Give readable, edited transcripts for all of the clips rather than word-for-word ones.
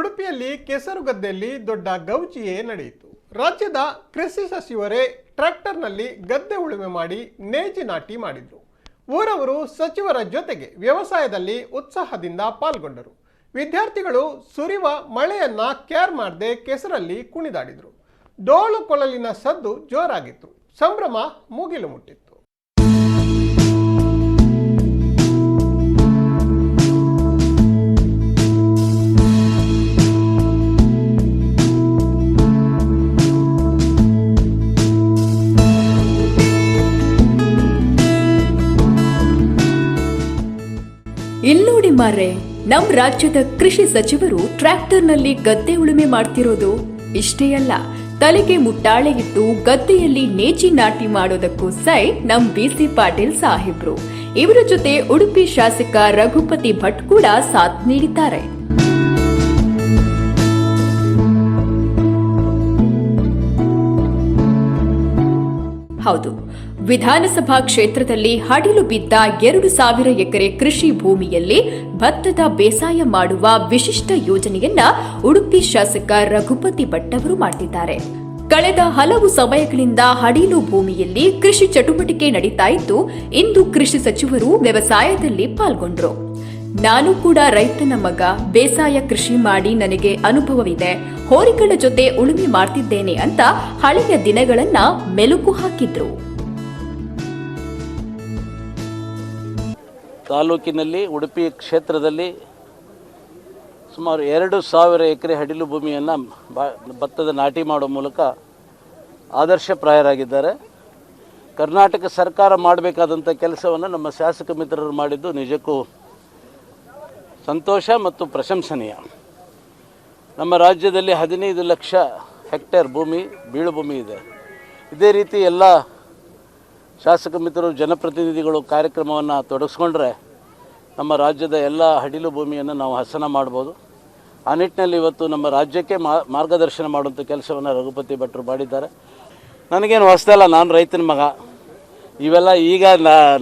ಉಡುಪಿಯಲ್ಲಿ ಕೆಸರುಗದ್ದೆಯಲ್ಲಿ ದೊಡ್ಡ ಗೌಜಿಯೇ ನಡೆಯಿತು. ರಾಜ್ಯದ ಕೃಷಿ ಸಚಿವರೇ ಟ್ರ್ಯಾಕ್ಟರ್ನಲ್ಲಿ ಗದ್ದೆ ಉಳುಮೆ ಮಾಡಿ ನೇಜಿ ನಾಟಿ ಮಾಡಿದ್ರು. ಊರವರು ಸಚಿವರ ಜೊತೆಗೆ ವ್ಯವಸಾಯದಲ್ಲಿ ಉತ್ಸಾಹದಿಂದ ಪಾಲ್ಗೊಂಡರು. ವಿದ್ಯಾರ್ಥಿಗಳು ಸುರಿವ ಮಳೆಯನ್ನ ಕೇರ್ ಮಾಡದೆ ಕೆಸರಲ್ಲಿ ಕುಣಿದಾಡಿದ್ರು. ಡೋಲು ಕೊಳಲಿನ ಸದ್ದು ಜೋರಾಗಿತ್ತು. ಸಂಭ್ರಮ ಮುಗಿಲು ಮುಟ್ಟಿತ್ತು. ಇಲ್ಲೋಡಿ ಮಾರ್ರೆ, ನಮ್ ರಾಜ್ಯದ ಕೃಷಿ ಸಚಿವರು ಟ್ರ್ಯಾಕ್ಟರ್ನಲ್ಲಿ ಗದ್ದೆ ಉಳುಮೆ ಮಾಡ್ತಿರೋದು ಇಷ್ಟೇ ಅಲ್ಲ, ತಲೆಗೆ ಮುಟ್ಟಾಳೆ ಇಟ್ಟು ಗದ್ದೆಯಲ್ಲಿ ನೇಜಿ ನಾಟಿ ಮಾಡೋದಕ್ಕೂ ಸೈ ನಮ್ ಬಿಸಿ ಪಾಟೀಲ್ ಸಾಹೇಬ್ರು. ಇವರ ಜೊತೆ ಉಡುಪಿ ಶಾಸಕ ರಘುಪತಿ ಭಟ್ ಕೂಡ ಸಾಥ್ ನೀಡಿದ್ದಾರೆ. ಹೌದು, ವಿಧಾನಸಭಾ ಕ್ಷೇತ್ರದಲ್ಲಿ ಹಡಿಲು ಬಿದ್ದ 2,000 ಎಕರೆ ಕೃಷಿ ಭೂಮಿಯಲ್ಲಿ ಭತ್ತದ ಬೇಸಾಯ ಮಾಡುವ ವಿಶಿಷ್ಟ ಯೋಜನೆಯನ್ನ ಉಡುಪಿ ಶಾಸಕ ರಘುಪತಿ ಭಟ್ ಅವರು ಮಾಡಿದ್ದಾರೆ. ಕಳೆದ ಹಲವು ಸಮಯಗಳಿಂದ ಹಡಿಲು ಭೂಮಿಯಲ್ಲಿ ಕೃಷಿ ಚಟುವಟಿಕೆ ನಡೀತಾ ಇದ್ದು, ಇಂದು ಕೃಷಿ ಸಚಿವರು ವ್ಯವಸಾಯದಲ್ಲಿ ಪಾಲ್ಗೊಂಡ್ರು. ನಾನು ಕೂಡ ರೈತನ ಮಗ, ಬೇಸಾಯ ಕೃಷಿ ಮಾಡಿ ನನಗೆ ಅನುಭವವಿದೆ, ಹೋರಿಗಳ ಜೊತೆ ಉಳುಮೆ ಮಾಡ್ತಿದ್ದೇನೆ ಅಂತ ಹಳೆಯ ದಿನಗಳನ್ನ ಮೆಲುಕು ಹಾಕಿದ್ರು. ತಾಲೂಕಿನಲ್ಲಿ ಉಡುಪಿ ಕ್ಷೇತ್ರದಲ್ಲಿ ಸುಮಾರು 2,000 ಎಕರೆ ಹಡಿಲು ಭೂಮಿಯನ್ನು ಭತ್ತದ ನಾಟಿ ಮಾಡುವ ಮೂಲಕ ಆದರ್ಶಪ್ರಾಯರಾಗಿದ್ದಾರೆ. ಕರ್ನಾಟಕ ಸರ್ಕಾರ ಮಾಡಬೇಕಾದಂಥ ಕೆಲಸವನ್ನು ನಮ್ಮ ಶಾಸಕ ಮಿತ್ರರು ಮಾಡಿದ್ದು ನಿಜಕ್ಕೂ ಸಂತೋಷ ಮತ್ತು ಪ್ರಶಂಸನೀಯ. ನಮ್ಮ ರಾಜ್ಯದಲ್ಲಿ 15 ಲಕ್ಷ ಹೆಕ್ಟೇರ್ ಭೂಮಿ ಬೀಳು ಭೂಮಿ ಇದೆ. ಇದೇ ರೀತಿ ಎಲ್ಲ ಶಾಸಕ ಮಿತ್ರರು, ಜನಪ್ರತಿನಿಧಿಗಳು ಕಾರ್ಯಕ್ರಮವನ್ನು ತೊಡಗಿಸ್ಕೊಂಡ್ರೆ ನಮ್ಮ ರಾಜ್ಯದ ಎಲ್ಲ ಹಡಿಲು ಭೂಮಿಯನ್ನು ನಾವು ಹಸನ ಮಾಡ್ಬೋದು. ಆ ನಿಟ್ಟಿನಲ್ಲಿ ಇವತ್ತು ನಮ್ಮ ರಾಜ್ಯಕ್ಕೆ ಮಾರ್ಗದರ್ಶನ ಮಾಡುವಂಥ ಕೆಲಸವನ್ನು ರಘುಪತಿ ಭಟ್ರು ಮಾಡಿದ್ದಾರೆ. ನನಗೇನು ಹೊಸದಲ್ಲ, ನಾನು ರೈತನ ಮಗ. ಇವೆಲ್ಲ ಈಗ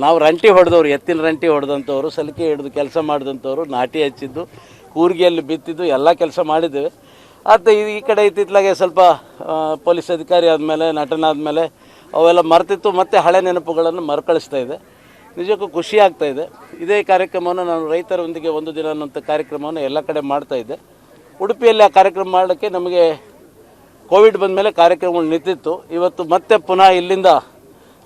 ನಾವು ರಂಟಿ ಹೊಡೆದವ್ರು, ಎತ್ತಿನ ರಂಟಿ ಹೊಡೆದಂಥವ್ರು, ಸಲಿಕೆ ಹಿಡಿದು ಕೆಲಸ ಮಾಡಿದಂಥವ್ರು, ನಾಟಿ ಹಚ್ಚಿದ್ದು, ಕೂರ್ಗಿಯಲ್ಲಿ ಬಿತ್ತಿದ್ದು ಎಲ್ಲ ಕೆಲಸ ಮಾಡಿದ್ದೇವೆ. ಮತ್ತು ಈ ಕಡೆ ಇತ್ತಿತ್ತಲಾಗೆ ಸ್ವಲ್ಪ ಪೊಲೀಸ್ ಅಧಿಕಾರಿ ಆದಮೇಲೆ, ನಟನಾದಮೇಲೆ ಅವೆಲ್ಲ ಮರೆತಿತ್ತು. ಮತ್ತು ಹಳೆ ನೆನಪುಗಳನ್ನು ಮರುಕಳಿಸ್ತಾ ಇದೆ. ನಿಜಕ್ಕೂ ಖುಷಿ ಆಗ್ತಾ ಇದೆ. ಇದೇ ಕಾರ್ಯಕ್ರಮವನ್ನು ನಾನು ರೈತರೊಂದಿಗೆ ಒಂದು ದಿನ ಅನ್ನೋಂಥ ಕಾರ್ಯಕ್ರಮವನ್ನು ಎಲ್ಲ ಕಡೆ ಮಾಡ್ತಾಯಿದ್ದೆ. ಉಡುಪಿಯಲ್ಲಿ ಆ ಕಾರ್ಯಕ್ರಮ ಮಾಡೋಕ್ಕೆ ನಮಗೆ ಕೋವಿಡ್ ಬಂದ ಮೇಲೆ ಕಾರ್ಯಕ್ರಮಗಳು ನಿಂತಿತ್ತು. ಇವತ್ತು ಮತ್ತೆ ಪುನಃ ಇಲ್ಲಿಂದ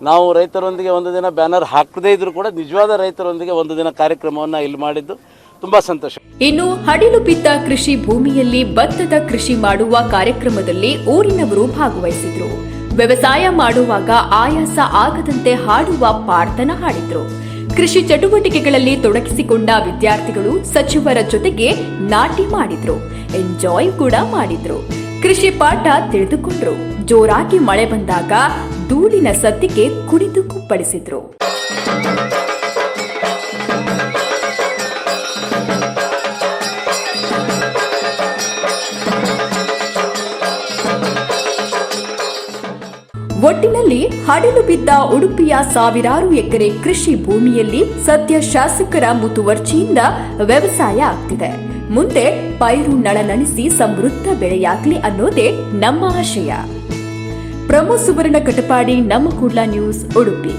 ನಾವು ರೈತರೊಂದಿಗೆ ಒಂದು ದಿನ ಬ್ಯಾನರ್ ಹಾಕದೇ ಇದ್ರೂ ಕೂಡ ನಿಜವಾದ ರೈತರೊಂದಿಗೆ ಒಂದು ದಿನ ಕಾರ್ಯಕ್ರಮವನ್ನು ಇಲ್ಲಿ ಮಾಡಿದ್ದು ತುಂಬಾ ಸಂತೋಷ. ಇನ್ನು ಹಡಿಲು ಬಿದ್ದ ಕೃಷಿ ಭೂಮಿಯಲ್ಲಿ ಭತ್ತದ ಕೃಷಿ ಮಾಡುವ ಕಾರ್ಯಕ್ರಮದಲ್ಲಿ ಊರಿನವರು ಭಾಗವಹಿಸಿದ್ರು. ವ್ಯವಸಾಯ ಮಾಡುವಾಗ ಆಯಾಸ ಆಗದಂತೆ ಹಾಡುವ ಪಾರ್ಥನ ಹಾಡಿದ್ರು. ಕೃಷಿ ಚಟುವಟಿಕೆಗಳಲ್ಲಿ ತೊಡಗಿಸಿಕೊಂಡ ವಿದ್ಯಾರ್ಥಿಗಳು ಸಚಿವರ ಜೊತೆಗೆ ನಾಟಿ ಮಾಡಿದ್ರು, ಎಂಜಾಯ್ ಕೂಡ ಮಾಡಿದ್ರು, ಕೃಷಿ ಪಾಠ ತಿಳಿದುಕೊಂಡ್ರು. ಜೋರಾಗಿ ಮಳೆ ಬಂದಾಗ ಧೂಳಿನ ಸದ್ದಿಗೆ ಕುಣಿದು ಕುಪ್ಪಳಿಸಿದ್ರು. ಒಟ್ಟಿನಲ್ಲಿ ಹಡಿಲು ಬಿದ್ದ ಉಡುಪಿಯ ಸಾವಿರಾರು ಎಕರೆ ಕೃಷಿ ಭೂಮಿಯಲ್ಲಿ ಸದ್ಯ ಶಾಸಕರ ಮುತುವರ್ಜಿಯಿಂದ ವ್ಯವಸಾಯ ಆಗ್ತಿದೆ. ಮುಂದೆ ಪೈರು ನಳನಳಿಸಿ ಸಮೃದ್ಧ ಬೆಳೆಯಾಗ್ಲಿ ಅನ್ನೋದೇ ನಮ್ಮ ಆಶಯ. ಪ್ರಮೋ ಸುವರ್ಣ ಕಟಪಾಡಿ, ನಮ್ಮ ಕೂಡ್ಲ ನ್ಯೂಸ್, ಉಡುಪಿ.